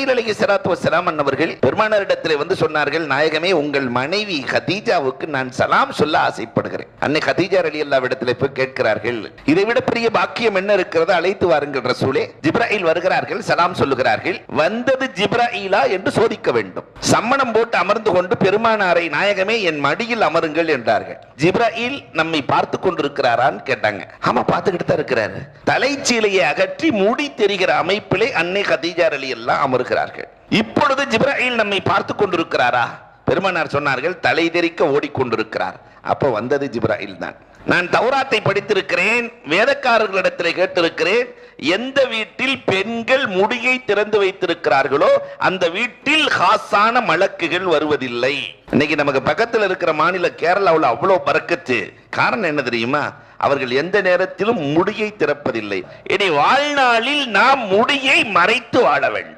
ஜிப்ராயில் அலைஹிஸ்ஸலாத்து வஸ்ஸலாம் அன்னவர்கள் பெருமானாரிடத்தில் வந்து சொன்னார்கள், நாயகமே, உங்கள் மனைவி கதீஜாவுக்கு நான் சலாம் சொல்ல ஆசைப்படுகிறேன். அன்னை கதீஜா ரலியல்லாஹு இடத்துல போய் கேட்கிறார்கள், இதை விட பெரிய பாக்கியம் என்ன இருக்கிறது, அழைத்து வாருங்கள் ரசூலே. ஜிப்ராயில் வருகிறார்கள், சலாம் சொல்லுகிறார்கள். வந்தது ஜிப்ராயிலா என்று சோதிக்க வேண்டும். சம்மணம் போட்டு அமர்ந்து கொண்டு பெருமானாரை, நாயகமே என் மடியில் அமருங்கள் என்றார்கள். ஜிப்ராயில் நம்மை பார்த்து கொண்டிருக்கிறாரான்னு கேட்டாங்க. ஆமா, பார்த்துக்கிட்டு தான் இருக்கிறாரு. தலைச்சீலையை அகற்றி மூடி தெரிகிற அமைப்பிலே அன்னை கதீஜா ரலியல்லாஹு அமர்கிறார்கள். இப்பொழுது ஜிப்ராயில் நம்மை பார்த்து கொண்டிருக்கிறாரா? பெருமானார் சொன்னார்கள், தலை தெறிக்க ஓடிக்கொண்டிருக்கிறார். அப்போ வந்தது ஜிப்ராயில் தான். நான் தௌராத்தை படித்திருக்கிறேன், வேதக்காரர்களிடத்தில் கேட்டிருக்கிறேன், எந்த வீட்டில் பெண்கள் முடியை திறந்து வைத்திருக்கிறார்களோ அந்த வீட்டில் காசான மலக்குகள் வருவதில்லை. இன்னைக்கு நமக்கு பக்கத்தில் இருக்கிற மாநில கேரளாவில் அவ்வளவு பறக்கத்து. காரணம் என்ன தெரியுமா? அவர்கள் எந்த நேரத்திலும் முடியை திறப்பதில்லை. இனி வாழ்நாளில் நாம் முடியை மறைத்து வாழ வேண்டும்.